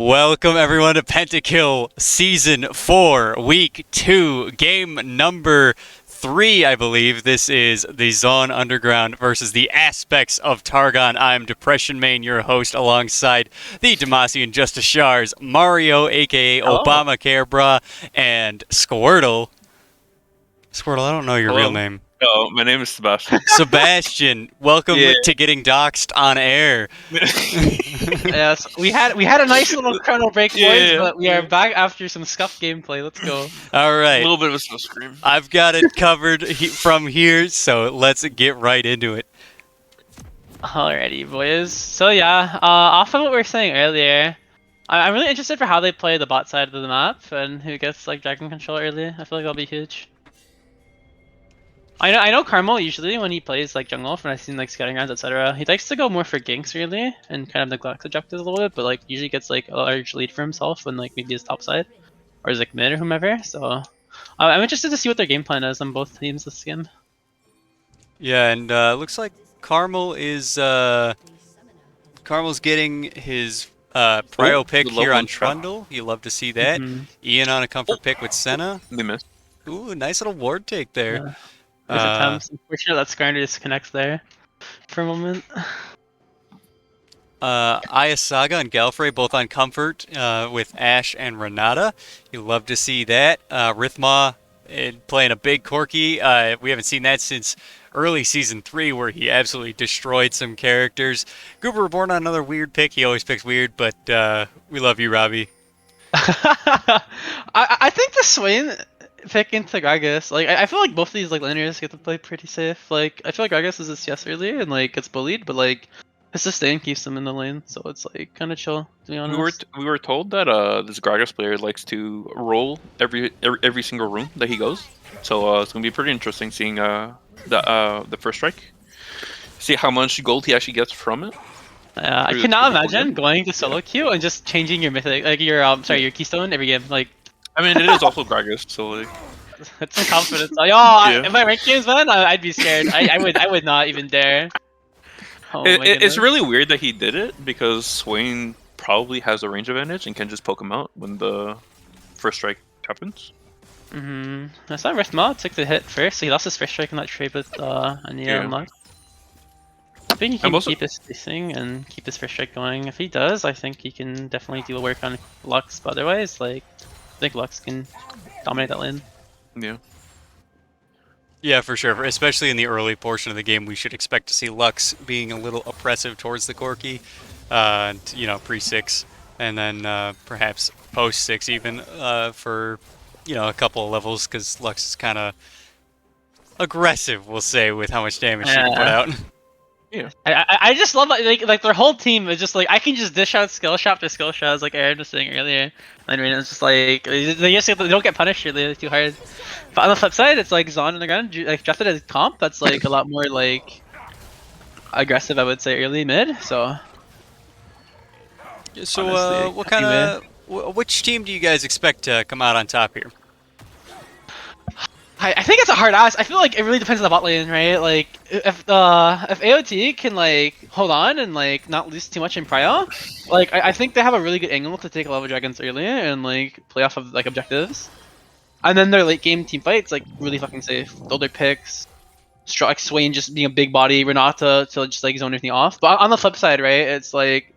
Welcome everyone to Pentakill Season 4, Week 2, Game number 3, I believe. This is the Zaun Underground versus the Aspects of Targon. I'm DepressionMain, your host, alongside the Demacian Justice Shars, Mario, aka Hello. ObamaCareBrah, and Squirtle. Squirtle, I don't know your real Hello. name. Oh, my name is Sebastian. Sebastian, welcome Yeah. to getting doxxed on air. Yes, we had a nice little chrono break, boys, Yeah. but we are back after some scuffed gameplay. Let's go. All A right. little bit of a smoke scream. I've got it covered from here, so let's get right into it. Alrighty, boys. So yeah, off of what we were saying earlier, I'm really interested for how they play the bot side of the map and who gets like dragon control early. I feel like that'll be huge. I know Carmel usually when he plays like jungle, when I've seen like scouting rounds, etc. He likes to go more for ganks really and kind of neglects objectives a little bit, but like usually gets like a large lead for himself when like maybe his top side or his like mid or whomever. So I'm interested to see what their game plan is on both teams this game. Yeah, and looks like Carmel's getting his prio pick the here local on trap. Trundle. You love to see that. Mhm. Ian on a comfort pick with Senna. They missed. Ooh, nice little ward take there. Yeah. There's attempts. Unfortunate that Skarner disconnects there for a moment. Ayasaga and Galfrey both on comfort with Ash and Renata. You love to see that. Rithma playing a big Corki. We haven't seen that since early Season 3 where he absolutely destroyed some characters. Goober Reborn on another weird pick. He always picks weird, but we love you, Robbie. I think the Swain pick into Gragas, like I feel like both of these like laners get to play pretty safe. Like I feel like Gragas is a CS early and like gets bullied, but like his sustain keeps him in the lane, so it's like kind of chill to be honest. We were told that this Gragas player likes to roll every single room that he goes. So it's gonna be pretty interesting seeing the first strike. See how much gold he actually gets from it. I Through- cannot through the imagine game. going to solo queue and just changing your mythic, like your your keystone every game. Like I mean, it is also Gragas, so like. it's some confidence. Like, Yeah. if I rank games, man, I'd be scared. I would not even dare. Oh my It's goodness. really weird that he did it because Swain probably has a range advantage and can just poke him out when the first strike happens. I saw Rithma took the hit first, so he lost his first strike in that trade with Ania Yeah. and Lux. I think he I'm can also- keep his spacing and keep his first strike going. If he does, I think he can definitely do work on Lux, but otherwise, like, I think Lux can dominate that lane. Yeah. Yeah, for sure. Especially in the early portion of the game, we should expect to see Lux being a little oppressive towards the Corki, pre-6, and then perhaps post-6 even for, a couple of levels, because Lux is kind of aggressive, we'll say, with how much damage she can put out. I just love that, like their whole team is just like, I can just dish out skill shot after skill shot, as like Aaron was saying earlier. And it's just like, they don't get punished really too hard. But on the flip side, it's like Zaun on the ground, like drafted as comp, that's like a lot more like aggressive, I would say, early mid. So So, honestly, what kind of, which team do you guys expect to come out on top here? I think it's a hard ask. I feel like it really depends on the bot lane, right? Like if AOT can like hold on and like not lose too much in prio, like I think they have a really good angle to take level dragons early and like play off of like objectives. And then their late game team fights like really fucking safe. Throw their picks, like Swain just being a big body, Renata to just like zone everything off. But on the flip side, right, it's like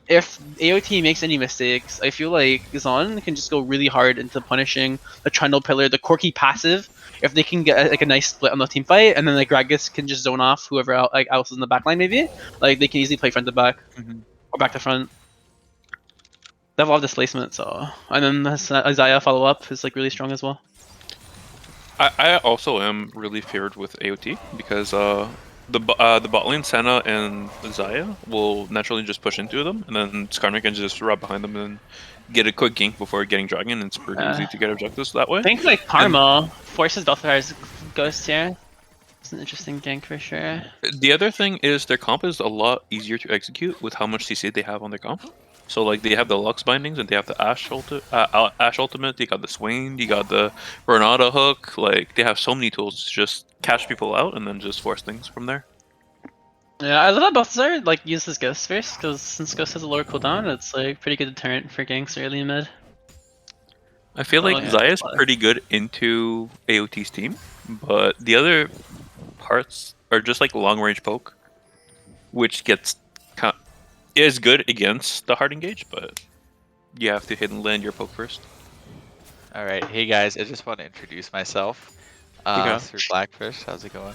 if AOT makes any mistakes, I feel like Zaun can just go really hard into punishing the Trundle pillar, the Corki passive. If they can get like a nice split on the team fight, and then like Gragas can just zone off whoever else is in the backline, maybe like they can easily play front to back or back to front. They have a lot of displacement, so and then Isaiah follow up is like really strong as well. I also am really feared with AOT because the bot lane Senna and Zaya will naturally just push into them, and then Skarner can just rub behind them and get a quick gank before getting dragon, and it's pretty easy to get objectives that way. I think like Karma forces both of our ghosts here. It's an interesting gank for sure. The other thing is their comp is a lot easier to execute with how much CC they have on their comp. So like they have the Lux bindings and they have the Ash ultimate. They got the Swain. You got the Renata hook. Like they have so many tools to just catch people out and then just force things from there. Yeah, I love that Balthazar like uses Ghost first, because since Ghost has a lower cooldown, it's like pretty good deterrent for ganks early and mid. I feel Oh, like yeah. Zaya's pretty good into AOT's team, but the other parts are just like long range poke, which is good against the hard engage, but you have to hit and land your poke first. All right, hey guys, I just want to introduce myself. Yeah. SerBlackFish, how's it going?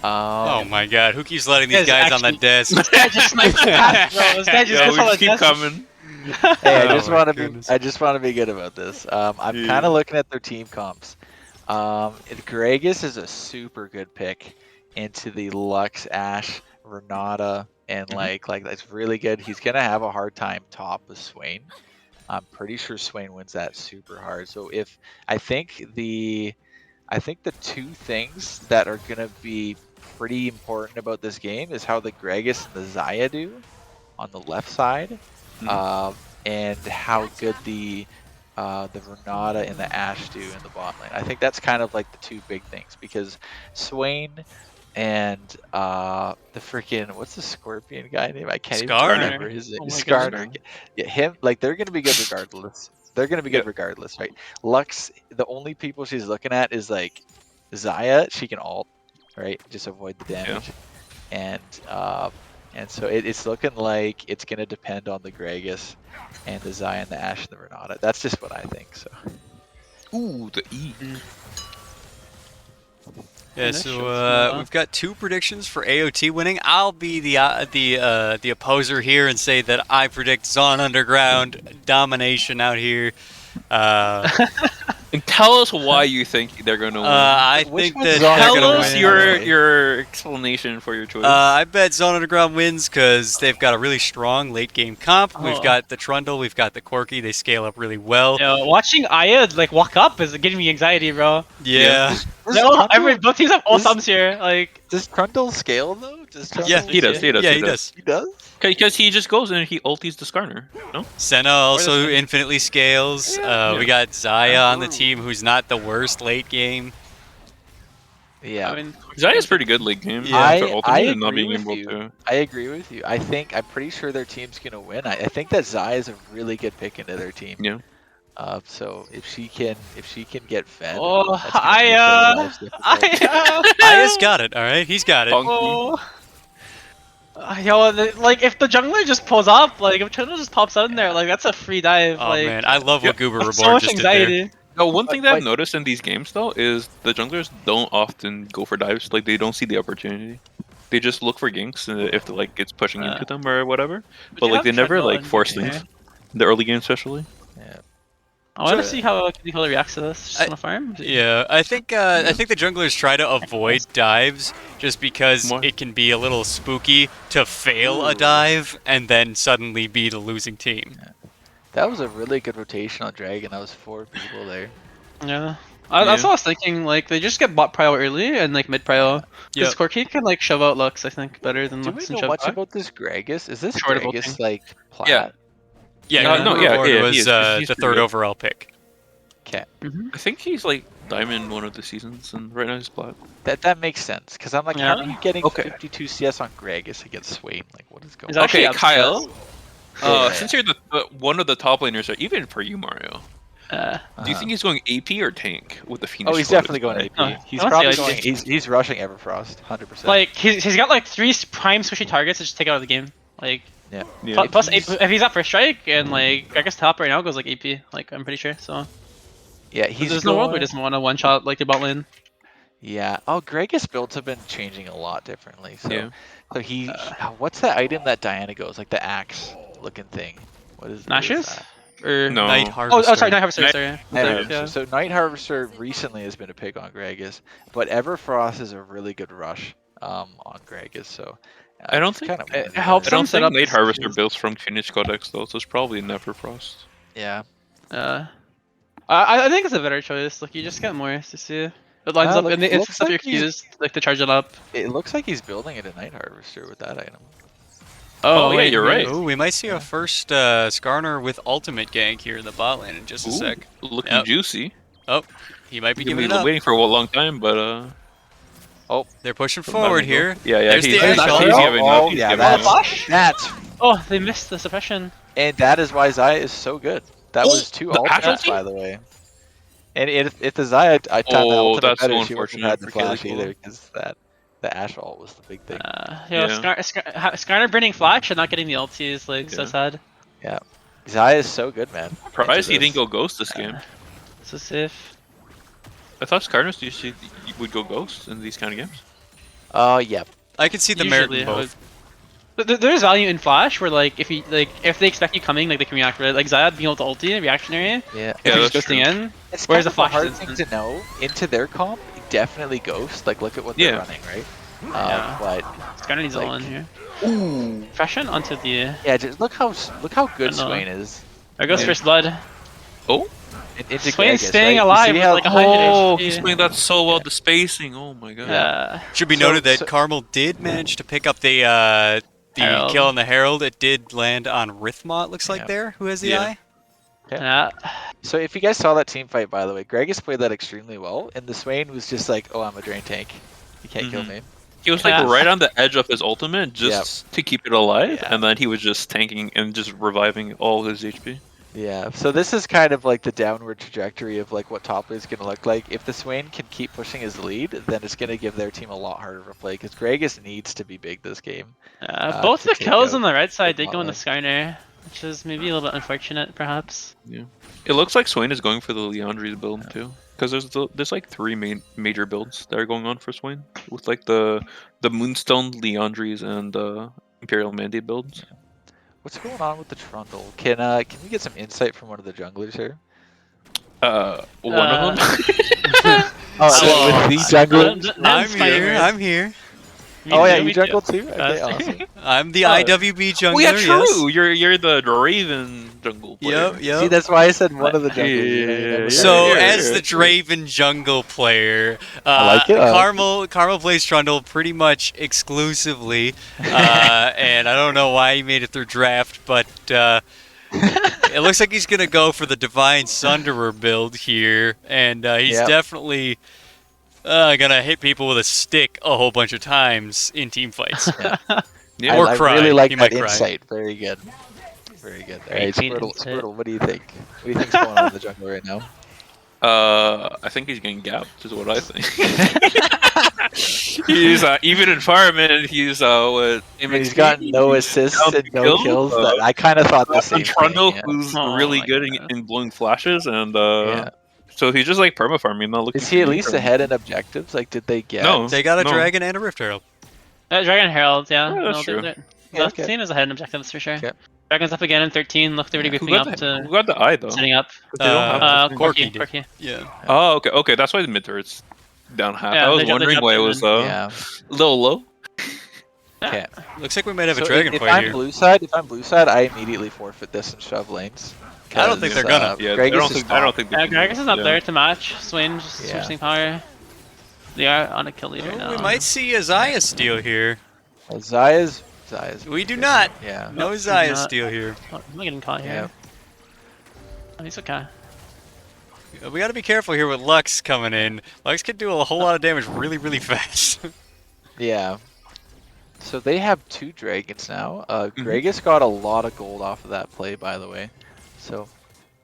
Oh my god, who keeps letting these Guys, guys on the actually- desk? This guy just sniped the path, bro. This guy just Yeah, gets we on the just keep desk. coming. Hey, I Oh just my want to goodness. be. I just want to be good about this. I'm Yeah. kind of looking at their team comps. Gragas is a super good pick into the Lux, Ashe, Renata, and like that's really good. He's gonna have a hard time top with Swain. I'm pretty sure Swain wins that super hard. So if I think the two things that are gonna be pretty important about this game is how the Gragas and the Zaya do on the left side, and how good the Renata and the Ashe do in the bot lane. I think that's kind of like the two big things, because Swain and the freaking, what's the Scorpion guy name? I can't even Skarner. remember his name. Oh my Skarner. goodness. Yeah, him, like they're gonna be good regardless. They're gonna be good regardless, right? Lux, the only people she's looking at is like Zaya. She can ult, right? Just avoid the damage. And so it's looking like it's gonna depend on the Gragas and the Zaya and the Ashe and the Renata. That's just what I think. So Ooh, the E. Yeah, Nice so shots, we've got 2 predictions for AOT winning. I'll be the opposer here and say that I predict Zaun Underground domination out here. And tell us why you think they're gonna win. I Which think one's that Zaun they're Tell gonna Underground? us win. your explanation for your choice. I bet Zaun Underground wins because they've got a really strong late game comp. We've Oh. got the Trundle, we've got the Corki. They scale up really well. Yo, watching Aya like walk up is getting me anxiety, bro. Yeah. Both teams have all thumbs here. Like, Does Trundle scale though? Does Trundle Yeah, he does. He does. Yeah, he he does. does. He does? Because he just goes and he ulties the Skarner. No. Senna also does Senna- infinitely scales. Yeah. We got Zaya on the team, who's not the worst late game. Yeah. I mean, Zaya's pretty good late game. Yeah. after I ultimate and not agree being with able you. to. I agree with you. I'm pretty sure their team's gonna win. I think that Zaya is a really good pick into their team. Yeah. So if she can get fed, oh, that's gonna make their lives difficult. Aya's got it, alright? He's got it. Funky. Oh. Yo, like if the jungler just pulls up, like if Trundle just pops out in there, like that's a free dive. Oh like, man, I love what Goober that's so Reborn much just did there. anxiety. No, one thing that I've But- noticed in these games though is the junglers don't often go for dives. Like they don't see the opportunity. They just look for ganks if like it's pushing into them or whatever. But you like have they never Trundle like and- force yeah. things. In the early game especially. Yeah. I want to So- see how Pentakill reacts to this. Just on the farm. Yeah, I think the junglers try to avoid dives just because More. it can be a little spooky to fail a dive and then suddenly be the losing team. That was a really good rotation on Dragon. That was 4 people there. Yeah. That's what I was thinking. Like they just get bot prio early and like mid prio. Because Yep. Corki can like shove out Lux, I think, better than Do Lux we and know shove much back. about this Gragas? Is this Short of Gragas ulting. like plat? Yeah. Yeah, No, Goober yeah, Reborn yeah, was he is. He's the pretty third good. overall pick. Okay. I think he's like diamond one of the seasons and right now he's plat. That makes sense, because I'm like, how are Yeah. you getting Okay. 52 CS on Gragas against Swain? Like, what is going He's on? actually Okay, upset. Kyle. Yeah. Since you're the one of the top laners, or even for you, Mario, do you Uh-huh. think he's going AP or tank with the Phoenix? Oh, he's Squad? definitely going AP. No, He's I don't probably see going. AP. He's rushing Everfrost, 100%. Like he's got like 3 prime squishy targets to just take out of the game. Like yeah. Yeah. plus he's- if he's up for strike and like I guess top right now goes like AP. Like I'm pretty sure. So Yeah, he's there's no world where going- he doesn't want to one shot like the bot lane. Yeah. Oh, Gragas builds have been changing a lot differently. So, Yeah. so what's that item that Diana goes like, the axe looking thing? What is Nashes? that? Or No. Night Oh, Harvester. sorry, Night Harvester. Night- Sorry. Night Yeah. Harvester. So Night Harvester recently has been a pick on Gragas, but Everfrost is a really good rush on Gragas. So I don't it's think- kinda it weird. helps I don't Some set think up Nate Harvester issues. builds from Phoenix Codex though, so it's probably Neverfrost. Yeah. I think it's a better choice. Like you just get more to see. It lines up and it looks sets up your like he's- Qs like to charge it up. It looks like he's building it a Night Harvester with that item. Oh, yeah, you're right. Ooh, we might see a first Skarner with ultimate gank here in the bot lane in just a Ooh, sec. looking Yep. juicy. Oh, he might be You've giving been it up. waiting for a long time, but Oh, They're pushing From forward that here. angle. Yeah, There's he's, the he's, ash he's ult. giving up. He's yeah, giving that's- up. Flash? that's Oh, they missed the suppression. and that is why Zaya is so good. That Oh, was 2 the ash ultimates, ulti? by the way. And if the Zaya I timed that Oh, ultimate that's better, so she wouldn't unfortunate have had the for flash Kelly either, Cole. because the ash ult was the big thing. Yo, Yeah. Skarner burning flash and not getting the ulti is like so Yeah. sad. Yeah, Zaya is so good, man. Surprised he Into didn't go ghost this game. So safe. I thought Skarnus usually would go ghost in these kind of games. Yeah. I can see the merit Usually in I both. But there's value in flash where like if they expect you coming, like they can react. Right? Like Zaya being able to ulti reactionary. Yeah. If Yeah, you're just that's ghosting true. in. It's Where's kind the of a flash hard is- thing to know. Into their comp, definitely ghost. Like, look at what they're Yeah. running, right? Yeah. But Skarner needs like- all in here. Ooh. Fashion onto the. yeah, just look how good I know. Swain is. There goes Yeah. first blood. Oh, Into Swain's Gragas, staying right? You alive see with how- like 100 oh, HP. he's playing that so well. The spacing. Oh my god. Yeah. Should be So- noted that so- Carmel did manage to pick up the Herald. kill on the Herald. It did land on Rithma, it looks like Yeah. there, who has the Yeah. eye. Yeah. So if you guys saw that team fight, by the way, Gragas played that extremely well, and the Swain was just like, "Oh, I'm a drain tank. You can't kill Mhm. me." He was like Yeah. right on the edge of his ultimate just to keep it alive, Yeah. and then he was just tanking and just reviving all his HP. Yeah. So this is kind of like the downward trajectory of like what top lane is going to look like. If the Swain can keep pushing his lead, then it's going to give their team a lot harder to play because Gragas needs to be big this game. Both to the take kills out on the right side the did go on the bot Skarner, which is maybe a little bit unfortunate, perhaps. It looks like Swain is going for the Leandri's build too, because there's like 3 major builds that are going on for Swain, with like the Moonstone, Leandri's, and Imperial Mandate builds. What's going on with the Trundle? Can we get some insight from one of the junglers here? One of them. Oh, So- with the jungler. I'm here. Oh yeah, you jungle too. Okay, awesome. I'm the Oh. IWB jungler, Oh yeah, yes. true. You're the Raven jungle player. Yep, yep. See, that's why I said one of the junglers. you know, you Yeah, never know. So, yeah, as yeah. the Draven jungle player, I like it, Carmel plays Trundle pretty much exclusively, and I don't know why he made it through draft, but it looks like he's gonna go for the Divine Sunderer build here, and he's Yep. definitely gonna hit people with a stick a whole bunch of times in team fights. Yeah. Or I cry. really like He that might cry. insight. Very good. Very good. All Very right, clean Squirtle, insight. Squirtle, what do you think? What do you think's going on in the jungle right now? I think he's getting gapped, is what I think. He's even in fireman. He's with He's got no assists down and to no kill, kills. I kind of thought the got same some Trundle, thing. who's Oh really my good God. in blowing flashes, and Yeah. so he's just like perma farming, not looking. Is he at for least income. ahead in objectives? Like, did they get? No. They got a No. dragon and a Rift Herald. Dragon Herald, yeah. Yeah, that's true. Yeah, The okay. team is ahead in objectives for sure. Okay. Dragon's up again in 13. Look, they're already Who grouping got, up who to got the eye though? setting up. 'Cause they don't have the- Corki did. Corki. Yeah. Oh, okay. That's why the mid turret's down half. Yeah, I was they wondering jumped why it in was and- Yeah. a little low. Okay. Looks like we might have a So dragon if fight I'm here. blue side, I immediately forfeit this and shove lanes. I don't think they're gonna. Yeah, Gragas I don't is think. I don't think. they Yeah, can do Gragas it. is not Yeah. there to match. Swain just Yeah. switching power. They are on a kill leader Oh, now. we might see a Zaya steal here. Zaya's. We do not. Yeah. No he's Zaya not. steal here. Oh, I'm not getting caught here. Yeah. Oh, he's okay. We gotta be careful here with Lux coming in. Lux can do a whole lot of damage really, really fast. Yeah. So they have 2 dragons now. Mm-hmm. Gragas got a lot of gold off of that play, by the way. So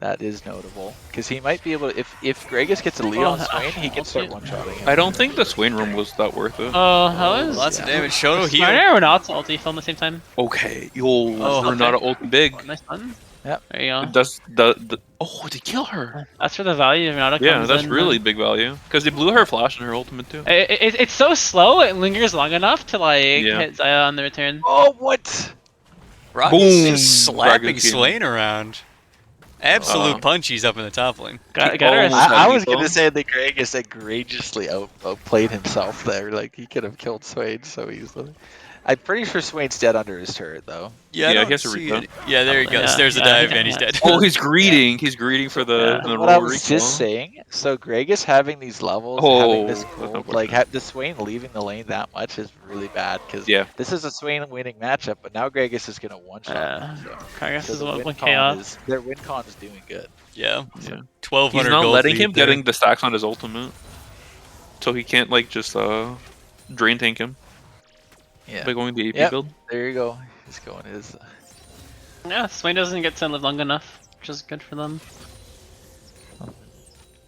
that is notable. Because he might be able to, if Gragas gets a lead on Swain, he can start one-shotting him. I don't think the Swain room was that worth it. Oh, that was. Lots of Yeah. damage. Shoto heal. Skarner or not ulti fell at the same time. Okay, yo, Oh, Renata okay. ult big. Nice one. Yep. There you go. Does the oh, they kill her? That's where the value of Renata Yeah, comes that's in, really man. big value because they blew her flash and her ultimate too. It's so slow, it lingers long enough to like Yeah. hit Zaya on the return. Oh, what? Rocket's Boom. just slapping Dragon King. Swain around. Absolute punchies up in the top lane. Got her. almost a- had I was lethal. going to say that Gragas egregiously outplayed himself there. Like, he could have killed Swain so easily. I'm pretty sure Swain's dead under his turret, though. Yeah, I Yeah, don't he has to see reset. it. Yeah, there he goes. Yeah, There's the yeah, dive, yeah, and he's yeah. dead. Oh, he's greeting. He's greeting for the, Yeah. the What I roll was recall. just saying, so Gragas having these levels, Oh, having this that's gold, unfortunate. like the Swain leaving the lane that much is really bad because Yeah. this is a Swain winning matchup, but now Gragas is going to one-shot him. Kargas So is the one win chaos. con is, their win con is doing good. Yeah. Yeah. 1,200 He's not gold letting lead him there. getting the stacks on his ultimate, so he can't like just drain tank him Yeah. by going the AP Yep. build. There you go. He's going his. Yeah, Swain doesn't get to live long enough, which is good for them.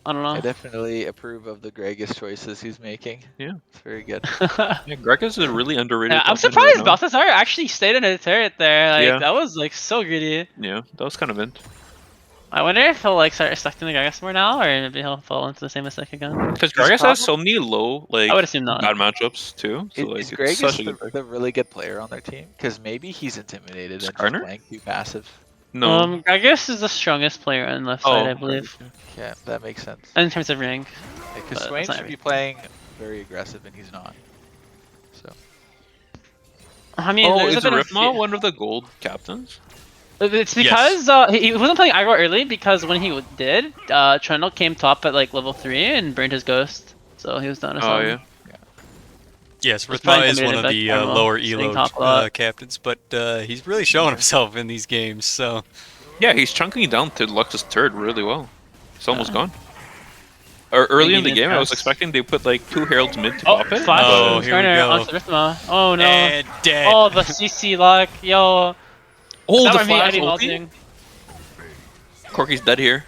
I don't I know. definitely approve of the Gregus choices he's making. Yeah. It's very good. Yeah, Gregus is a really underrated. Yeah, I'm top laner surprised right now. Balthazar actually stayed in a turret there. Like Yeah. that was like so greedy. Yeah, that was kind of int. I wonder if he'll like start expecting the Gragas more now, or maybe he'll fall into the same mistake again. Because Gragas has so many low, like, I would assume not. bad matchups too. So like, Is it's Gregus such a good pick. the really good player on their team? Because maybe he's intimidated and just Skarner? playing too passive. No. Gragas is the strongest player on left side, I believe, Yeah, that makes sense. in terms of rank. Because but Swain it's not should be playing very aggressive and he's not. So I mean, Oh, there's is a bit Ripma of, one of the gold captains? It's because he wasn't playing aggro early because when he did, Trundle came top at like level 3 and burned his ghost, so he was done as Oh well. yeah. Yes, It's Rithma probably is one of intimidated the by Carmel lower sitting elo top a lot. captains, but he's really showing himself in these games. So Yeah, he's chunking down to Lux's turret really well. It's almost gone. Or early in the game, I was expecting they put like 2 heralds mid to pop it. Flash Oh, from here we Skarner go. onto Rithma. Oh no. and dead. Oh, the CC luck. Yo. Oh, That the would be flash Eddie ulti? Malting. Corky's dead here.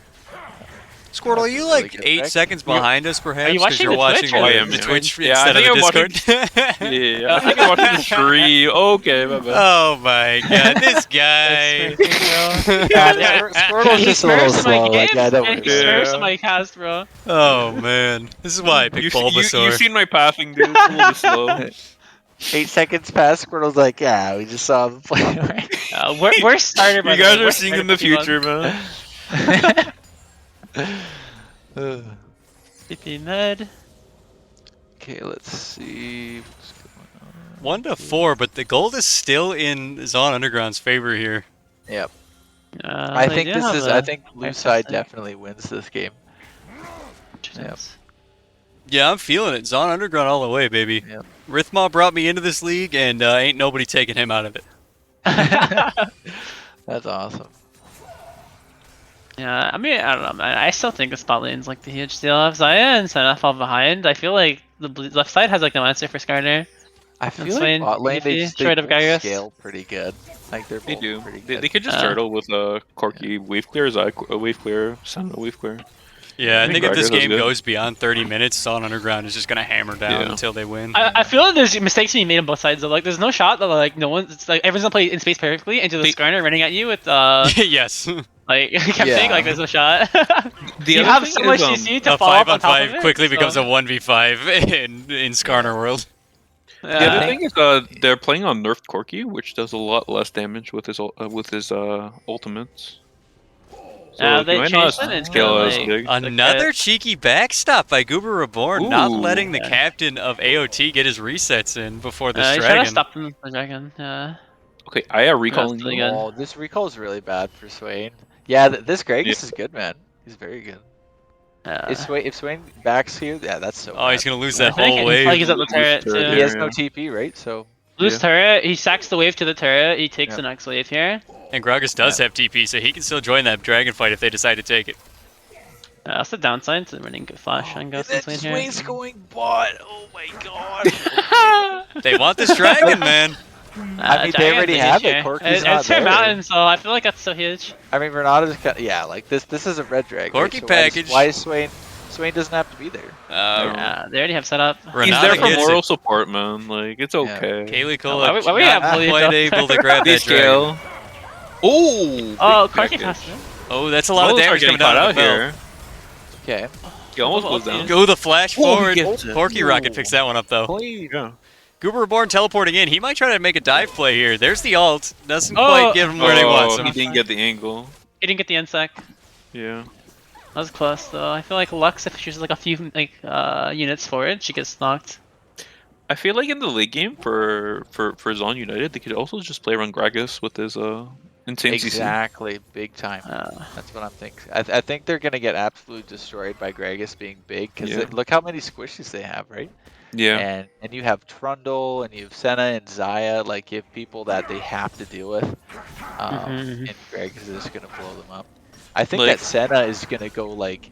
Squirtle, are you really like good 8 pick. seconds behind us, perhaps? you 'cause watching you're the watching Twitch, or- I am, the yeah. Twitch Yeah, I instead think of I'm the watching- Discord. Yeah, I think I'm watching the stream. Okay, my bad. Oh my god, this guy. Squirtle's He just a little smurfs in my slow. Like, games, yeah, don't and worry. he smurfs Yeah. in my cast, bro. Oh man, this is why I picked Bulbasaur. You've seen my pathing, dude. It's a little bit slow. 8 seconds past, Squirtle's like, yeah, we just saw him play. Right? We're starter. by You the guys way. are We're seeing starter in the Pokemon. future, man. TP mid. Okay, let's see what's going on. 1 to 4, but the gold is still in Zaun Underground's favor here. Yep. I I think this is. I think blue side definitely wins this game. Yep. Yeah, I'm feeling it. Zaun Underground all the way, baby. Yep. Rithma brought me into this league, and ain't nobody taking him out of it. That's awesome. Yeah, I mean, I don't know, man. I still think the spot lane's like the huge deal. If Zaya and Senna fall behind, I feel like the left side has like no answer for Skarner. I feel That's like fine. bot lane they Easy. just Short they of both Gyros. scale pretty good. Like they're They both do. pretty They good. could just turtle with a Corky wave clear, Zai wave clear, Sun wave clear. Yeah, I I think think if this Gragas is game good. goes beyond 30 minutes, Zaun Underground is just gonna hammer down Yeah. until they win. I feel like there's mistakes being made on both sides though. Like, there's no shot that like no one. It's like everyone's gonna play in space perfectly into the They- Skarner running at you with Yes. like camping. Yeah. Like, there's no shot. The you other have thing so much is, CC to A follow up on top 5-on-5 of it. quickly so- becomes a 1v5 in Skarner world. The other Yeah. thing is, they're playing on nerfed Corky, which does a lot less damage with his ultimates. So they he might not changed it into, scale as like, big. Another cheeky backstop by Goober Reborn, not Ooh. letting the Yeah. captain of AOT get his resets in before this You should have dragon. stopped him for the dragon. Yeah. Okay, Aya recalling. really good. Oh, this recall is really bad for Swain. Yeah, this Gragas is good, man. He's very good. If Swain backs here, yeah, that's so. Oh, he's bad. gonna lose I that think whole he's wave. up the turret Turret, too. He has Yeah. no TP, right? So Loose Yeah. turret. He sacks the wave to the turret. He takes Yeah. the next wave here. And Gragas does have TP, so he can still join that dragon fight if they decide to take it. That's the downside to running good flash on Ghost and Swain here. Swain's going bot. Oh my god. They want this dragon, man. I mean, they Dragon's already a have huge it. here. Corky's not It's her there. mountain, so I feel like that's so huge. I mean, Renata's yeah, like this is a red dragon. Corky right? So package. Why is Swain? Swain doesn't have to be there. Yeah, they already have set up. He's Renata there for gets moral it. support, man. Like it's okay. Kaylee why we Kola have not bullied quite up able to there? grab They that dragon. scale. Oh. Oh, big Corky package. passed it. Oh, that's a lot of Those are damage getting coming down caught on the out belt. here. Okay. He almost Oh, goes down. Go the flash Oh, he forward. gets it. Corky Rocket picks that one up though. Yeah. Goober Reborn teleporting in. He might try to make a dive play here. There's the alt. Doesn't quite give him where he wants He him. didn't get the angle. He didn't get the insec. Yeah. That was close though. I feel like Lux, if she's like a few units forward, she gets knocked. I feel like in the late game for Zaun United, they could also just play around Gragas with his insane CC. Exactly, big time. That's what I'm thinking. I think they're gonna get absolutely destroyed by Gragas being big because Yeah. look how many squishes they have, right? Yeah. And you have Trundle and you have Senna and Zaya. Like you have people that they have to deal with, and Gragas is just gonna blow them up. I think Like- that Senna is gonna go like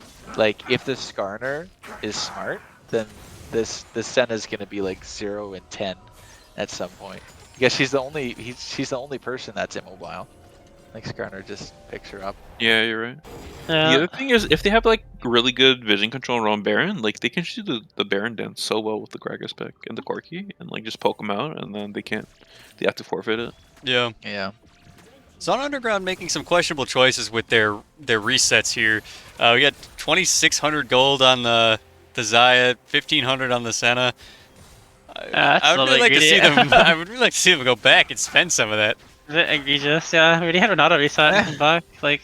if the Skarner is smart, then this Senna's gonna be like 0 and 10 at some point. Because she's the only person that's immobile. Like Skarner just picks her up. Yeah, you're right. The Yeah. other thing is, if they have like really good vision control around Baron, like they can just do the Baron dance so well with the Gragas pick and the Corki, and like just poke them out, and then they can't. They have to forfeit it. Yeah. Yeah. Zaun Underground making some questionable choices with their resets here. We got 2,600 gold on the Xayah, 1,500 on the Senna. That's I a would little really like to see greedy. them. I would really like to see them go back and spend some of that. A bit egregious, yeah. We already had Renato reset and back. Like,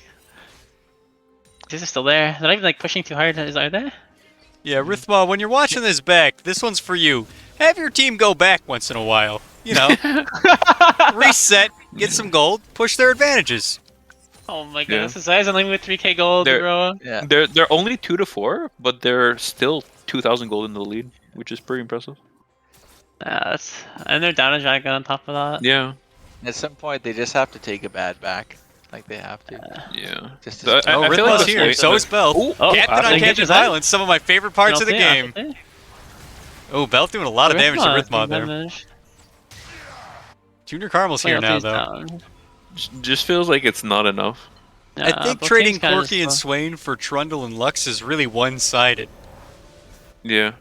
these are still there. They're not even like pushing too hard. Are they? Yeah, Rithma, when you're watching this back, this one's for you. Have your team go back once in a while. You know, reset, get some gold, push their advantages. Oh my goodness, this guy's only with 3k gold, They're- bro. Yeah. They're only 2 to 4, but they're still 2,000 gold in the lead, which is pretty impressive. Yeah, and they're down a dragon on top of that. Yeah, At some point, they just have to take a bad back. Like they have to. yeah. Just So to Oh, I feel Rithma's like the here. slate- So is Belt. Ooh, Captain on Captain Captain Captain Violence, some of my favorite parts of the Penalty, game. penalty. Oh, Belt doing a lot of damage to Rithma Rithma, there. damage. Junior Carmel's here now, Penalty's though. down. just feels like it's not enough. I Yeah, think both trading teams kinda Corki and just, Swain for Trundle and Lux is really one-sided. Yeah,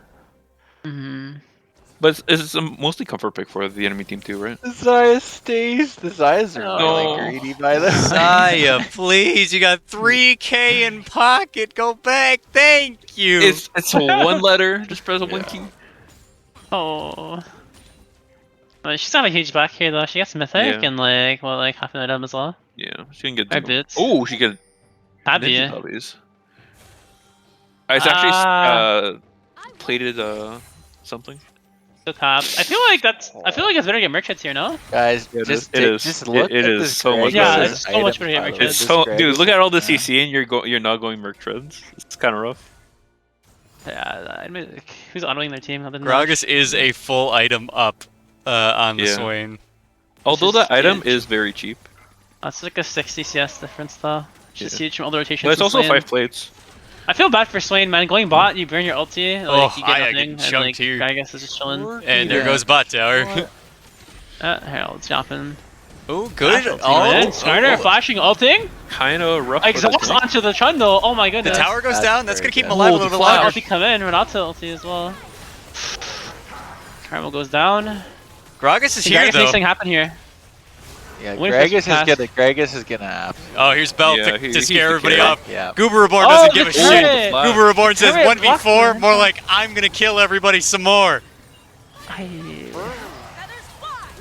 Mhm. but it's a mostly comfort pick for the enemy team too, right? The Xayah stays. The Xayahs are No. really greedy by the way. Xayah, please, you got 3k in pocket. Go back, thank you. It's one letter. Just press one key. Oh. Well, she's not a huge back here though. She gets Mythic Yeah. and like half an item as well. Yeah, she can get. Or boots. Oh, she can Happy. ninja bellies. It's actually plated something. So top. I feel like it's better to get merchants here, no? Guys, It just is. just look It at is this so much Gragas better. Yeah, it's so much better to get item merchants. pile. It's This so, Gragas dude. Look at all the item pile. CC and you're not going merc trends. It's kind of rough. Yeah, I mean, who's honoring their team other than Gragas is a full item up on the Yeah. Swain. Although is that item huge. is very cheap, That's like a 60 CS difference though. Which is Yeah. huge from all the rotations. but it's from also Swain. 5 plates. I feel bad for Swain, man. Going bot, you burn your ulti, like Oh, you get I nothing, get and chunked like here. Gragas is just chilling. And there Yeah. goes bot tower. What? Herald's jumping. Oh, good. Flash ulting, Oh, man. Skarner flashing ulting. Kind of rough. for the Exhaust tank. onto the Trundle. Oh my the goodness. tower goes That's down. That's very going to keep him good. alive a Oh, the little Flash longer. ulti come in. Renato ulti as well. Carmel goes down. Gragas is here, Gragas makes though. something happen here. Yeah, Wait for this Gragas is gonna happen. Oh, here's Belt Yeah, to he scare everybody carry. off. Yeah. Goober Reborn Oh, doesn't the give a shit. turret! Wow. Goober Reborn says Turret 1v4, blocker. more like, I'm going to kill everybody some more.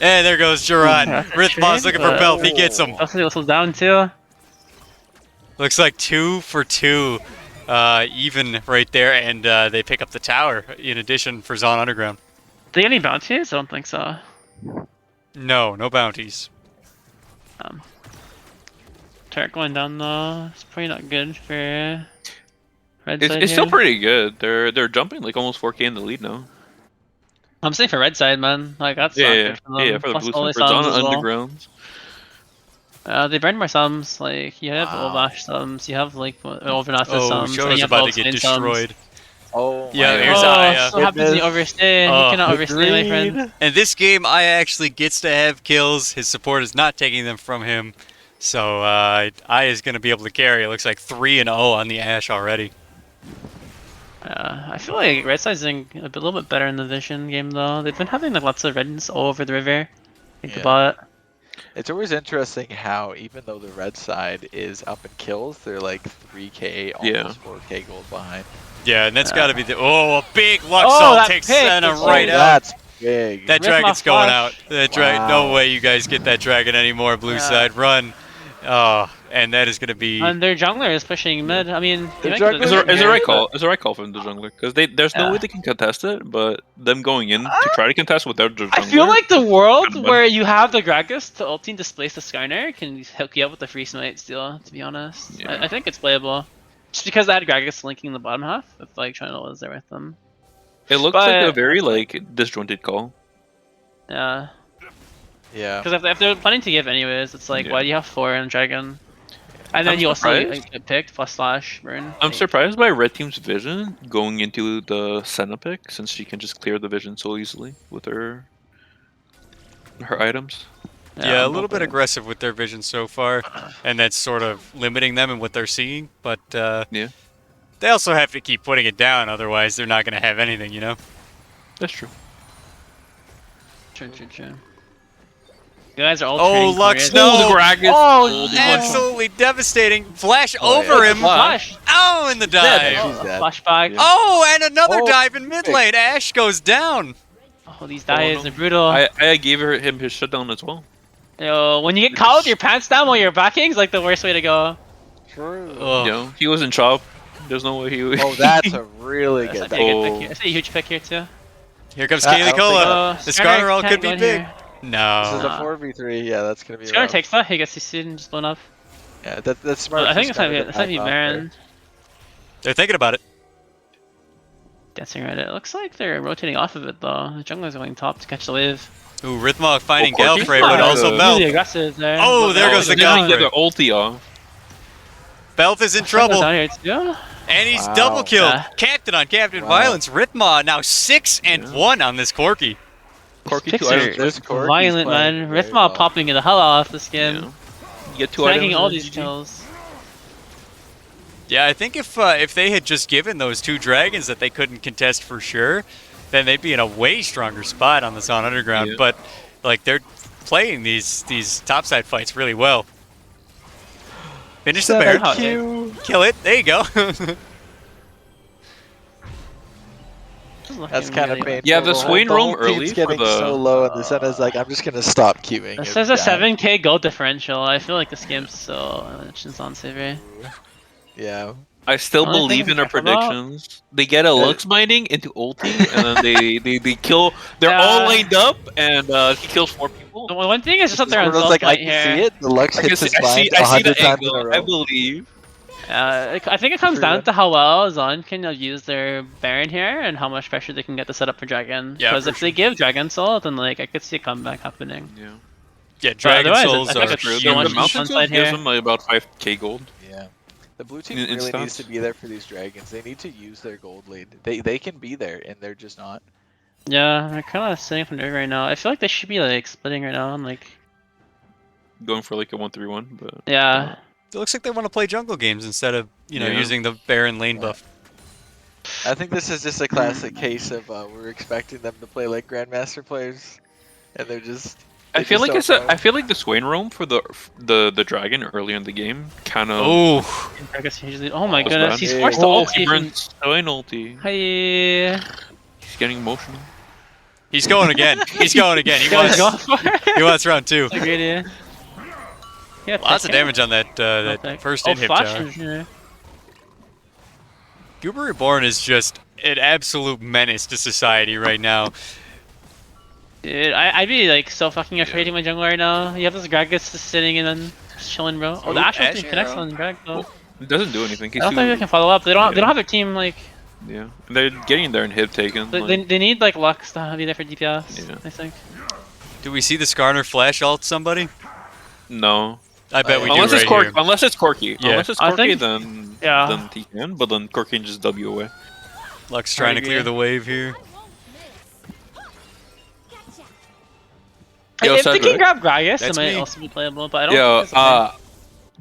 And there goes Gerard. That's a Rithma's trade, looking for but- Belt. He gets him. Also whistles down too. Looks like 2 for 2. Even right there. And they pick up the tower in addition for Zaun Underground. Do they get any bounties? I don't think so. No bounties. Turret going down though. It's probably not good for red It's, side it's still here. pretty good. They're jumping like almost 4k in the lead now. I'm saying for red side, man. Like that's not Yeah, good for them. yeah, for the Plus blue only side. For Zaun sums as well. Underground. They burned more sums. Like you have Wow. Obash sums. You have like Overnatus Oh, sums. and Shoto's you have about to get Ultimate sums. destroyed. Oh Yeah, my here's Oh, Aya. so happens he Goodness. overstay. Oh, He cannot overstay, my friend. Agreed. And this game, Aya actually gets to have kills. His support is not taking them from him. So Aya's going to be able to carry. It looks like 3-0 on the Ashe already. I feel like red side's doing a little bit better in the vision game though. They've been having like lots of reds all over the river. Think Yeah. about it. It's always interesting how even though the red side is up in kills, they're like 3k, almost 4k gold behind. Yeah, and that's got to be the... Oh, a big Lux Oh, ult that takes pick Senna was- right Oh, out. that's big. That Rip dragon's my going flash. out. That dragon, no Wow. way you guys get that dragon anymore, blue Yeah. side. Run. Oh, and that is going to be... And their jungler is pushing mid. I mean, The you might jungler- could've- Is the Yeah. right call? Is the right call from the jungler? Because there's no Yeah. way they can contest it, but them going in to try to contest without the jungler. I feel like the world Kinda where you have the Gragas to ulti and displace the Skyner can hook you up with the free smite steal, to be honest. Yeah. I think it's playable. Just because they had Gragas linking the bottom half, if like China was there with them. it looks like a but- very like disjointed call. Yeah. Yeah. Because if they're planning to give anyways, it's like, Yeah. why do you have 4 and Dragon? And then I'm you also surprised. get picked plus slash burn. I'm like- surprised by Red Team's vision going into the Senna pick, since she can just clear the vision so easily with her items. Yeah, a I'm little bit hoping- aggressive with their vision so far, and that's sort of limiting them in what they're seeing. But Yeah, they also have to keep putting it down, otherwise they're not going to have anything, you know? that's true. True. You guys are all Oh, training Lux, Koreans. no! the Gragas. Oh, Absolutely devastating. Flash Oh, over yeah. him. Flash. Oh, in the Dead. dive. She's dead. Flashback. Yeah. Oh, and another Oh, dive in mid lane. Ash goes down. Oh, these dives no. are brutal. I gave him his shutdown as well. Yo, when you get caught with your pants down while you're backing, is like the worst way to go. True. Oh. You know, he was in chop. There's no way he would. Oh, that's a really That's good. a good Oh. pick here. That's a huge pick here too. Here comes I Kaylee don't Cola. think- The Skarner roll Can't could go be in big. here. This is No. a 4v3. Yeah, that's gonna be. Skarner rough. takes that. He gets CC'd and just blown up. Yeah, that's smart. I think for it's gonna be, Skarner to it's gonna be back off Baron. They're thinking about it. Dancing around it. It looks like they're rotating off of it though. The jungler's going top to catch the wave. Ooh, Rhythmok finding Oh, Corky? Galfrey, but also Really Belt. Really aggressive there. Oh, there goes the They didn't get Galfrey. their ulti off. Belt is in Down trouble. here too. And he's Wow. double killed. Yeah. Captain on Captain Wow. Violence. Rhythma now 6-1 on this Corky. Corky Picks 2 are items. This Corky's violent, playing man. very Rhythma well. popping the hell off this game. Yeah. You get 2 Snagging items. all and these GG. kills. Yeah, I think if they had just given those 2 dragons that they couldn't contest for sure, then they'd be in a way stronger spot on the Zaun Underground. Yeah. But like they're playing these topside fights really well. Finish the bear. Pentakill. Kill it. There you go. That's kind of painful. Yeah, the whole- Swain roam whole team's early for getting the- so low, and the Senna's like, I'm just gonna stop queuing. This and is a die." 7k gold differential. I feel like this game's so on savory. Yeah. I still Only believe thing in our to talk about- predictions. They get a Lux mining into ulti, and then they kill. They're Yeah. all lined up, and he kills 4 people. The one thing is just that they're on Squirtle's self like, I fight can here. see it. The Lux I can hits see, his I see, mind I see 100 the times in angle. a I row. believe. I think it comes True. down to how well Zaun can use their Baron here and how much pressure they can get to set up for Dragon. Yeah, Because for if they give Dragon Soul, then like I could see a comeback happening. Yeah. Yeah, Dragon otherwise, Souls I think are it's True. so much The huge. Mountain on Souls side gives here. them about 5k gold. Yeah. The blue team In really needs stats. to be there for these dragons. They need to use their gold lead. They can be there, and they're just not. Yeah, they're kind of sitting up in the river right now. I feel like they should be like splitting right now and like Going for like a 1-3-1, but yeah. It looks like they want to play jungle games instead of Yeah. using the Baron lane buff. I think this is just a classic case of we're expecting them to play like Grandmaster players, and they're just. I they feel just like it's don't a, know. I feel like the Swain roam for the dragon earlier in the game kind of. Oh, I guess usually. Oh my was goodness, bad. he's Yeah. forced to Oh, ulti. he From... burns Swain ulti. Hey, He's getting emotional. he's going again. He's going again. He guys wants, go for it. he wants round 2. That's a great idea. Yeah, Lots of pick it. damage on that first Oh, in-hit flash tower. is here. Goober Reborn is just an absolute menace to society right now. Dude, I'd be like so fucking afraid of my jungle right now. You have this Gragas just sitting and then just chilling, bro. Oh, the Oh, Ashe Ashe ulti connects hero. on Greg though. It doesn't do anything. I He's don't think they too, can follow up. They don't. They Yeah. don't have their team like. yeah. And they're getting their inhib taken. They, like- they need like Lux to be there for DPS. Yeah. I think. Do we see the Skarner flash alt somebody? no. I bet we do Unless right it's Corky. here. Unless it's Corky. Yeah. Unless it's I Corky, think- then Yeah. he can. But then Corky can just W away. Lux trying to agree. clear the wave here. Yo, If they Cedric. can grab Gragas, it That's might me. also be playable. But I don't. Yeah. think it's okay.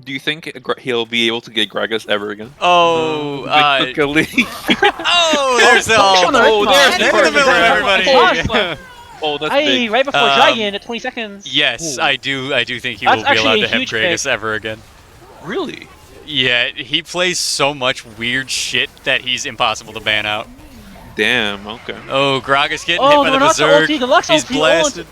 Do you think he'll be able to get Gragas ever again? Oh, Like, quickly. oh, there's the Oh, ult. oh, there's They're the in the middle of perfect everybody. Oh, that's Hey, big. right before Um, Dragon at 20 seconds. Yes, Ooh. I do think he That's will be allowed actually to a have huge Gragas ever again. Really? Yeah, he plays so much weird shit that he's impossible to ban out. Damn. Okay. Oh, Gragas getting Oh, hit by the no, not the Berserk. ulti, the Lux He's ulti, oh, blasted.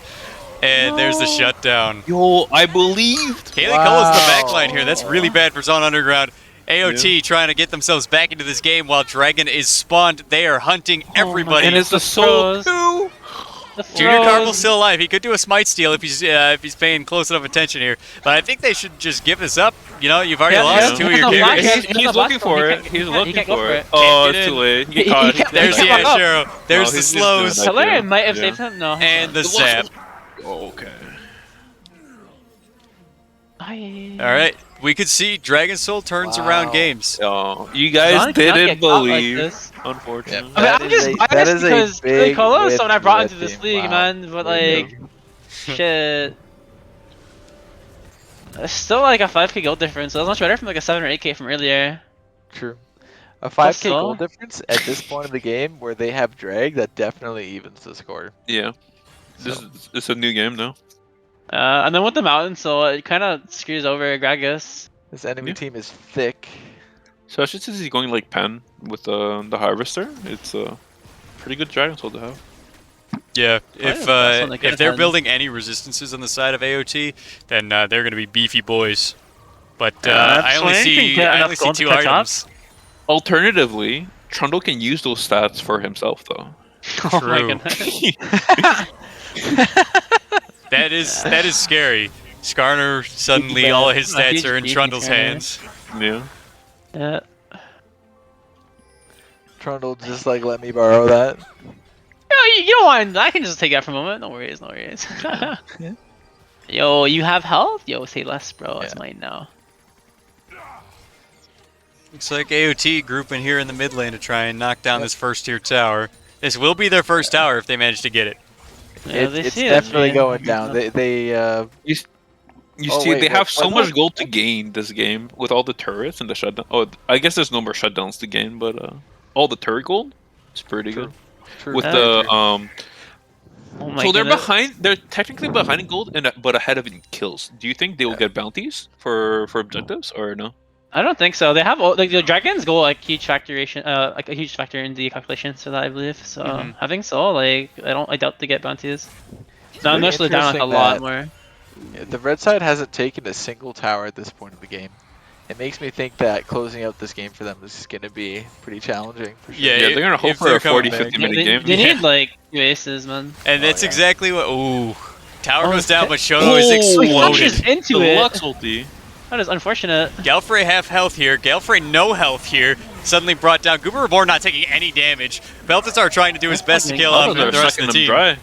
And there's the No. shutdown. Yo, I believed. Kaylee Cole is the Wow. backline here. That's really bad for Zaun Underground. AOT trying to get themselves back into this game while Dragon is spawned. They are hunting everybody. And it's the soul throws. too. The Junior Carbon's throws. still alive. He could do a smite steal if he's paying close enough attention here. But I think they should just give this up. You know, you've already Yeah, lost yeah. 2 of your No, Black carries. He's- He's, he's he's not looking black, for he it. can't- He's he can't looking go for for it. it. Oh, Can't it's get too in. late. He He caught it. can't- There's the he can't fuck up. Ashero. There's the he's just slows. doing that. Hilarion might have Yeah. saved him. No. And the zap. Oh, okay. Aye. All right. we could see Dragon Soul turns around games. Oh, you guys Zaun cannot get didn't caught like believe, this. unfortunately. I mean, That I'm is just a- biased that is a because big Colo is win someone I for brought that into this team. league, Wow. man. But Way like, shit. It's still like a 5k gold difference. So that's much better from like a 7 or 8k from earlier. True. A 5k so- goal difference at this point of the game where they have drag, that definitely evens the score. Yeah. This So, is it's a new game now. And then with the mountain, so it kind of screws over Gragas. this enemy Yeah. team is thick. Especially since he's going like pen with the harvester. It's a pretty good Dragon Soul to have. Yeah, that's what they if could've they're done. building any resistances on the side of AOT, then they're going to be beefy boys. But Yeah, I only Swain can see get I enough only see gold to 2 catch up. items. Alternatively, Trundle can use those stats for himself though. Oh my True. goodness. That is scary. Skarner suddenly all of his A stats huge are in beefy Trundle's Skarner. hands. Yeah. Yeah. Trundle just like let me borrow that. You don't mind. I can just take that for a moment. No worries, no worries. Yeah. Yo, you have health? Yo, say less, bro. It's Yeah. mine now. Looks like AOT grouping here in the mid lane to try and knock down this first tier tower. This will be their first tower if they manage to get it. Yeah, they It's see it, definitely man. going down. You You Oh, see, wait, they have what- so what- much gold to gain this game with all the turrets and the shutdown. Oh, I guess there's no more shutdowns to gain, but all the turret gold, it's pretty True. good. True, With very the true. Oh my so they're goodness. behind. They're technically behind in gold, but ahead of in kills. Do you think they will get bounties for objectives or no? I don't think so. They have like the dragons go like huge factoration, like a huge factor in the calculations for that, I believe. So Mhm. having so, like, I doubt they get bounties. It's No, very unless they're down like a interesting lot that more. The red side hasn't taken a single tower at this point of the game. It makes me think that closing out this game for them is going to be pretty challenging. For sure. Yeah, Yeah, they're gonna hope if for they're a coming 40-50 back. minute They, game. they Yeah. need like 2 aces, man. And Oh, that's yeah. exactly what. Ooh, tower Oh, goes down, okay. but Shoto is Oh, He flashes exploded. into The it. Lux ulti. That is unfortunate. Galfrey half health here. Galfrey no health here. Suddenly brought down. Goober Reborn not taking any damage. Balthazar trying to do his best to kill off They're the rest of sucking the them team. dry.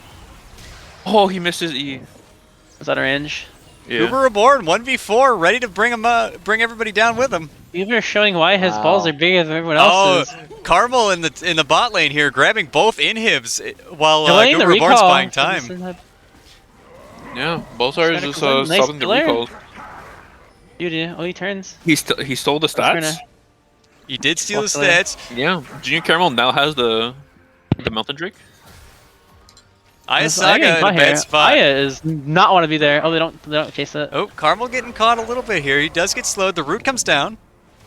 Oh, he missed his E. Is that a range? Yeah. Goober Reborn 1v4, ready to bring bring everybody down with him. Even showing why his Wow. balls are bigger than everyone Oh, else's. Carmel in the bot lane here, grabbing both inhibs while Delaying the Goober Reborn's recall. buying time. Yeah, Balthazar is Trying to just collect nice stopping the player. recalls. Beauty. Oh, he turns. He stole the stats. He did steal his Walked away. stats. Yeah, Junior Caramel now has the Mountain Drake. Aya Aya Saga getting in a caught bad here. spot. Aya is not want to be there. Oh, they don't chase it. Oh, Carmel getting caught a little bit here. He does get slowed. The root comes down,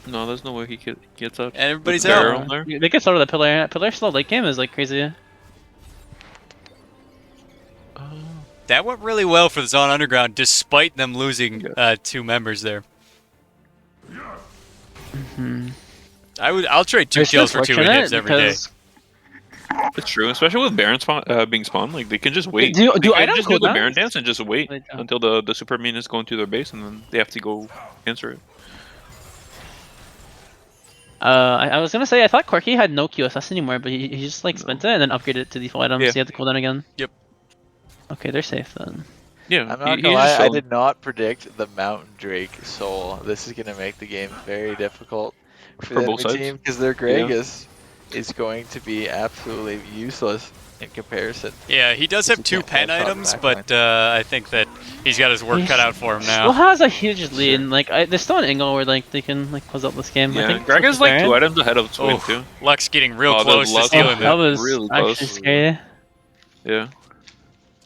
No, there's no way he gets up. and everybody's With the out. barrel there. They could slow to the pillar. Pillar slow late game is like crazy. That went really well for the Zaun Underground, despite them losing 2 members there. I'll trade 2 It's kills for 2 unfortunate inhibs every day. because- It's true, especially with Baron being spawned. Like they can just wait. Do They can items just go do the down? Baron dance and just wait Wait, oh. until the super minions go into their base, and then they have to go answer it. I was gonna say I thought Corky had no QSS anymore, but he just like spent it and then upgraded it to default items. Yeah. So he had to cooldown again. Yep. Okay, they're safe then. Yeah, I'm not he gonna just lie, I showed- did not predict the Mountain Drake Soul. This is gonna make the game very difficult for the both enemy sides. team because their Gragas is going to be absolutely useless in comparison. Yeah, he does have You 2 can't pen hold on items, back but I think that he's got his work cut out for him Still now. has a huge lead. Like there's still an angle where like they can like close out this game. I Yeah, think Greg is like Baron. 2 items ahead of Swing Oh, too. Lux getting real Oh, the close to Lux- stealing That that. was really actually close. scary. Yeah,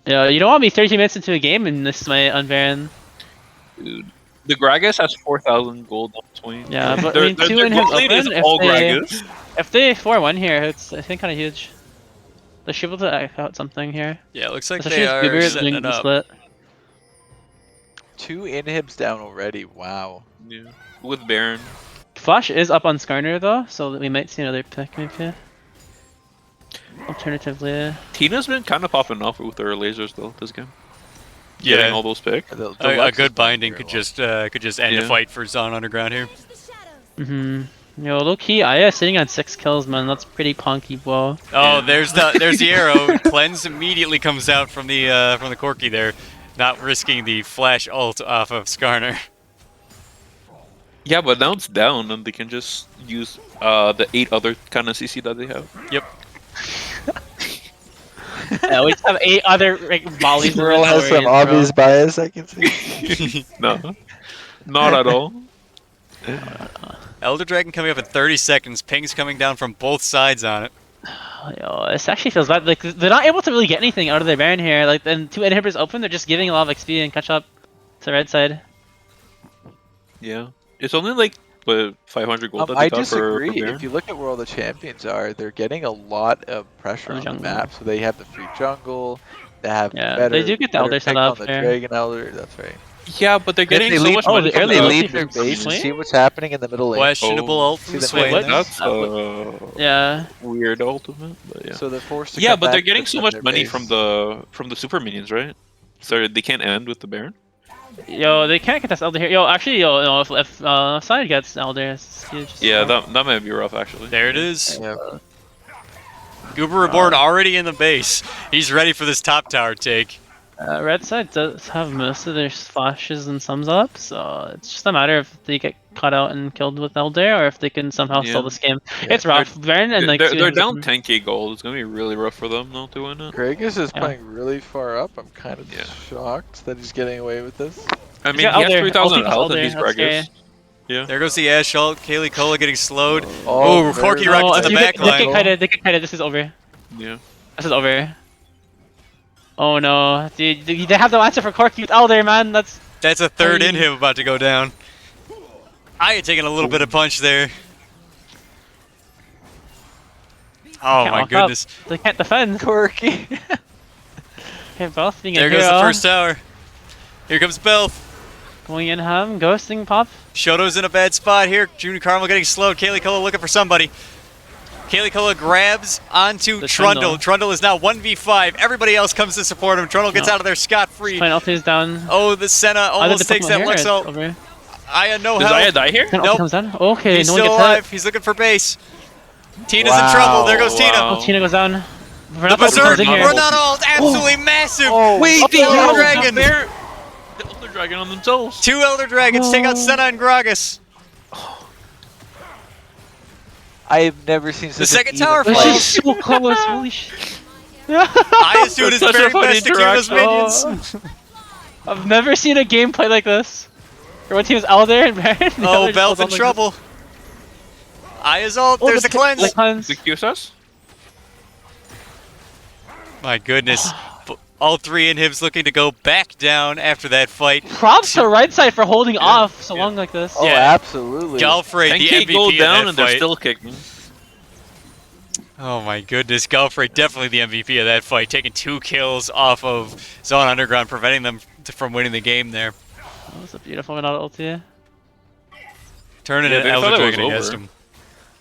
Yeah, you don't want to be 30 minutes into a game and this might on Baron. dude. The Gragas has 4,000 gold on Swing. Yeah, but I Their- mean, their- 2 their in his gold lane is open. all Gragas. If they 4-1 here, it's I think kind of huge. They should be able to act out something here. Yeah, it looks like Especially they if Bieber are is setting doing it the up. split. 2 inhibs down already. Wow. Yeah, with Baron. Flash is up on Skarner though, so we might see another pick maybe. Alternatively, Tina's been kind of popping off with her lasers though this game. Yeah. Getting all those picks. The A Lux is good playing binding very could well. just end a Yeah. fight for Zaun Underground here. Yo, low key, Aya sitting on 6 kills, man. That's pretty punky, bro. Oh, there's the arrow. Cleanse immediately comes out from the Corky there, not risking the flash ult off of Skarner. Yeah, but now it's down, and they can just use the 8 other kind of CC that they have. Yep. Yeah, we just have 8 other like volleys. Squirrel has some obvious bias, I can see. No, not at all. Elder Dragon coming up in 30 seconds. Ping's coming down from both sides on it. Yo, this actually feels bad. Like they're not able to really get anything out of their Baron here. Like, then 2 inhibitors open, they're just giving a lot of XP and catch up to red side. Yeah, it's only like what 500 gold. That I they got disagree. for Baron. If you look at where all the champions are, they're getting a lot of pressure on the jungle. map. So they have the free jungle. They have Yeah, better, they do get the better Elder set pick up on the there. Dragon Elder. That's right. Yeah, but they're getting They so leave, much oh, money the from early the lead leave their from base and Swain? see what's happening in the middle lane. Questionable ult See from the Swain. what? That's Yeah. weird ultimate. But yeah. So they're forced to Yeah, come but back they're to getting so defend much their money base. from the super minions, right? So they can't end with the Baron. Yo, they can't get this Elder here. Yo, actually, yo, no, if side gets Elder, it's huge. Yeah, that might be rough actually. There it is. Yeah. Goober Reborn already in the base. He's ready for this top tower take. Red side does have most of their flashes and sums up, so it's just a matter if they get caught out and killed with Elder, or if they can somehow Yeah. steal this game. Yeah. It's rough. Baron and like They're 2 down inhibitors- 10k gold. It's gonna be really rough for them not to win it. Gragas is Yeah. playing really far up. I'm kind of Yeah. shocked that he's getting away with this. I mean, got he has Elder. 3,000 Ulti health plus and he's Elder, that's Gragas. Yeah. There goes the Ash ult. Kaylee Cola getting slowed. Oh, very Corky nice. Rocket to if the you back get, they line. get kited, they get kited. This is over. Yeah. This is over. Oh no, dude, they have no answer for Corky with Elder, man. That's That's a third in Hey. him about to go down. I had taken a little bit of punch there. Oh Can't my walk up. goodness. They can't defend. Corky. Okay, both being a There hero. goes the first tower. Here comes Belf. Going in ham, ghosting pop. Shoto's in a bad spot here. Junior Carmel getting slowed. Kaylee Cola looking for somebody. Kaylee Cola grabs onto The Trundle. Trundle is now 1v5. Everybody else comes to support him. Trundle gets No. out of there scot-free. Playing ulti is down. Oh, the Senna almost takes that Lux ult. Over. Aya no Does Aya help. die here? Then Nope. ulti comes down. Okay, He's no one still gets alive. He's looking for base. Tina's in Wow. trouble. There goes Tina. hit. Wow. Oh, Tina goes down. The Renata Berserk. comes in here. Renata ult. Absolutely massive. Oh, Wait, the Elder Dragon. The Elder Dragon on themselves. 2 Elder Dragons take out Senna and Gragas. I've never seen such The second an even tower This falls. fight. is so close. Holy shit. Aya's doing his That's such a very funny best to kill those interaction. minions. I've never seen a game play like this. Where one team is Elder and Baron. the Oh, other just Bel's goes in on like trouble. Aya's ult. this. There's the cleanse. The cleanse. The QSS? My goodness. All 3 inhibs looking to go back down after that fight. Props to right side for holding off so long like this. Oh, Yeah. absolutely. Galfrey, the 10k MVP gold of down that and they're fight. still kicking. Oh my goodness, Galfrey definitely the MVP of that fight, taking 2 kills off of Zaun Underground, preventing them from winning the game there. That was a beautiful Renata ulti. Turning Yeah, an they Elder thought it was Dragon against over. him.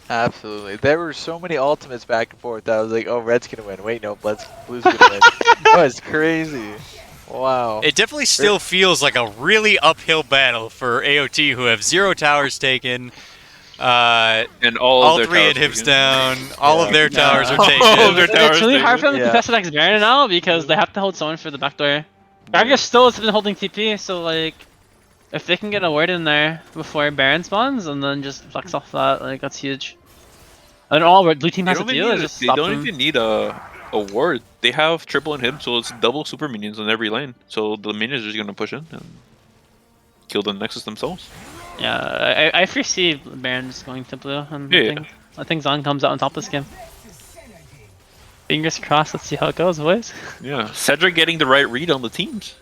Absolutely. There were so many ultimates back and forth that I was like, oh, Red's gonna win. Wait, no, Blue's gonna win. That was crazy. Wow. It definitely still feels like a really uphill battle for AOT, who have 0 towers taken. And all All their 3 towers inhibs taken. down. All of their towers are All of their taken. towers It's really hard for them to Yeah. contest the next Baron now because they have to hold someone for the backdoor. Gragas still has been holding TP, so like, if they can get a ward in there before Baron spawns and then just flex off that, like that's huge. And all blue team They has to don't do even is need, just they stop don't them. even need a ward. They have triple inhib, so it's double super minions on every lane. So the minions are just gonna push in and kill the Nexus themselves. Yeah, I foresee Baron just going to blue, and Yeah, I think Zaun comes out on top this game. Fingers crossed. Let's see how it goes, boys. Yeah, Cedric getting the right read on the teams.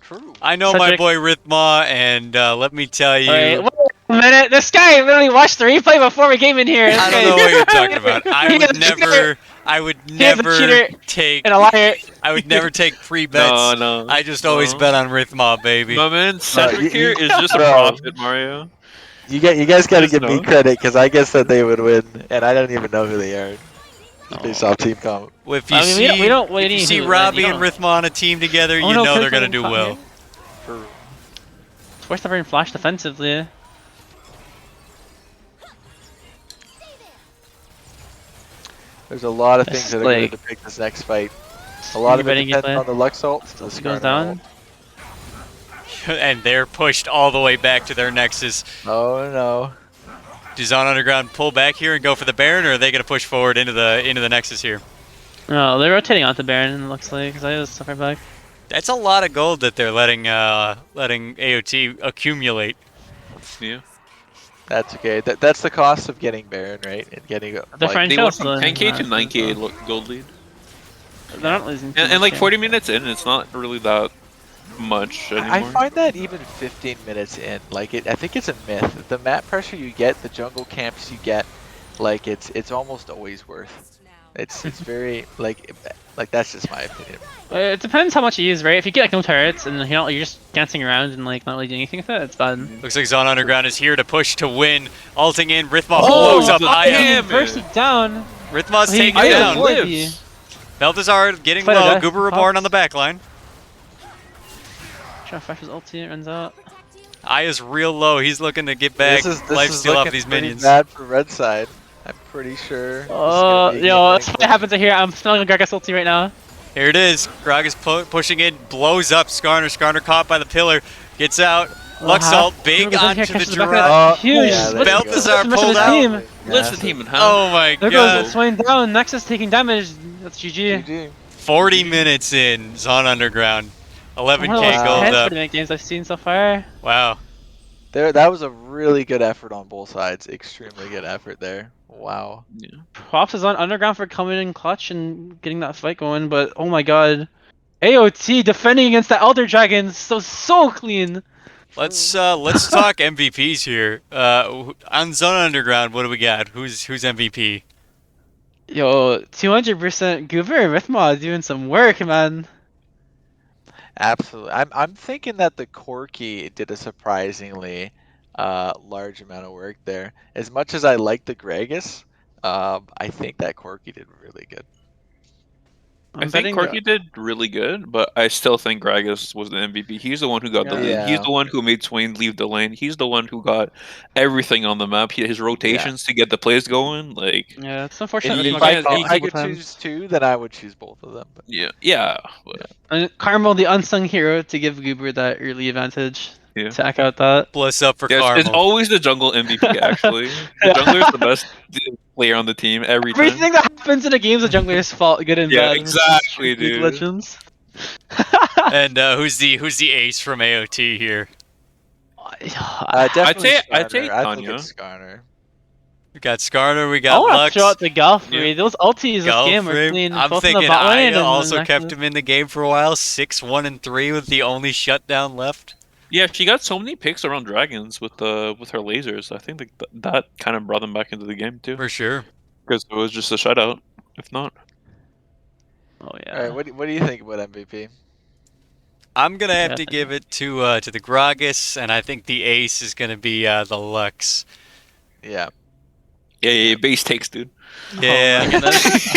True. I know my Cedric. boy Rithma, and let me tell you, Wait a minute. This guy literally watched the replay before we came in here. I don't know what you're talking about. I He would is a cheater. never, I would He is a never cheater take, And a liar. I would never take free bets. No, no. I just always No. bet on Rithma, baby. My man, Cedric you- here is just a Bro. prophet, Mario. You guys gotta There's give me no- credit because I guess that they would win, and I don't even know who they are. No. Based off team comp. If you I mean, see, we don't if wait you see who- Robbie you and don't- Rithma on a team together, Oh, you no, know play they're for gonna them, do fuck well. me. It's worth the flash defensively. There's a lot of This things that is are going like- to depict this next fight. A lot of it Betting depends gameplay. on the Lux ult. The Goes Skarner down. ult. and they're pushed all the way back to their Nexus. Oh no. Does Zaun Underground pull back here and go for the Baron, or are they going to push forward into the Nexus here? No, they're rotating onto Baron. It looks like Zaya is far back. That's a lot of gold that they're letting AOT accumulate. Yeah. That's okay. That's the cost of getting Baron, right? And getting French- They went from Chelsea, 10k to not- 9k gold lead. They're not losing. too And much like here. 40 minutes in, it's not really that much anymore. I find that even 15 minutes in, like I think it's a myth. The map pressure you get, the jungle camps you get, like it's almost always worth. It's very like that's just my opinion. It depends how much you use, right? If you get like no turrets and you're just dancing around and like not really doing anything with it, it's bad. Looks like Zaun Underground is here to push to win. Ulting in, Rithma Oh, blows up the Aya. damn- First it down. Rithma's He- taking Aya it down. lives. Balthazar getting Fight low. it, Goober Pop. Reborn on the back line. Try to flash his ulti, it runs out. Aya's real low. He's looking to get back, This is lifesteal off looking these pretty minions. bad for red side. I'm pretty sure. this is Oh, gonna be yo, that's getting what happens here. I'm smelling a Gragas ulti right now. Here it is. Grog is pushing in, blows up Skarner. Skarner caught by the pillar, gets out. Lux ult, big Goober's in here, onto the catches the back of drop. that. Oh, Huge. yeah, there Let's- you go. Balthazar let's mess with pulled his out. team. Blitz the team in half. Oh my There goes god. Swain down. Nexus taking damage. That's GG. GG. 40 minutes in, Zaun Underground. One of 11k those gold heads up. for the games I've seen so far. Wow. That was a really good effort on both sides. Extremely good effort there. Wow. Props is on Underground for coming in clutch and getting that fight going, but oh my god. AOT defending against the Elder Dragons so clean. Let's talk MVPs here. On Zaun Underground, what do we got? Who's MVP? Yo, 200% Goober and Rithma doing some work, man. Absolutely. I'm thinking that the Corki did a surprisingly large amount of work there. As much as I like the Gragas, I think that Corki did really good. I'm I think Corky did really good, but I still think Gragas was the MVP. He's the one who got the lead. Yeah. He's the one who made Swain leave the lane. He's the one who got everything on the map. His rotations to get the plays going. Like, Yeah, it's unfortunate. If Rithma I- got if caught I a couple could times. choose two, then I would choose both of them. But yeah. But, And Carmel, the unsung hero, to give Goober that early advantage. Yeah. To echo out that. Bless up for yeah, it's Carmel. always the jungle MVP, actually. The jungler is the best player on the team every time. Everything that happens in a game is a jungler's fault, good and Yeah, bad. exactly, League dude. Legends. And who's the ace from AOT here? definitely I'd say Skarner. I think Tanya. it's Skarner. We got Skarner, we I got want to Lux. throw out the Galfrey. Those ultis this game are Galfrey. clean. I'm both in thinking the bot lane Aya and also the kept Nexus. him in the game for a while. 6-1-3 with the only shutdown left. Yeah, she got so many picks around dragons with her lasers. I think that kind of brought them back into the game too, For sure. because it was just a shutout. If not, Oh yeah. All right, what do you think about MVP? I'm gonna have Yeah. to give it to the Gragas, and I think the ace is gonna be the Lux. Yeah. yeah, base takes, dude. Yeah. Oh my goodness.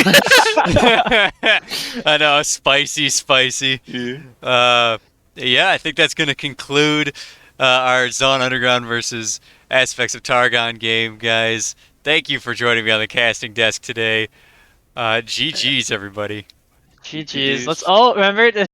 I know, spicy. Yeah. Yeah, I think that's going to conclude our Zaun Underground versus Aspects of Targon game, guys. Thank you for joining me on the casting desk today. GG's, everybody. GG's. Let's all remember to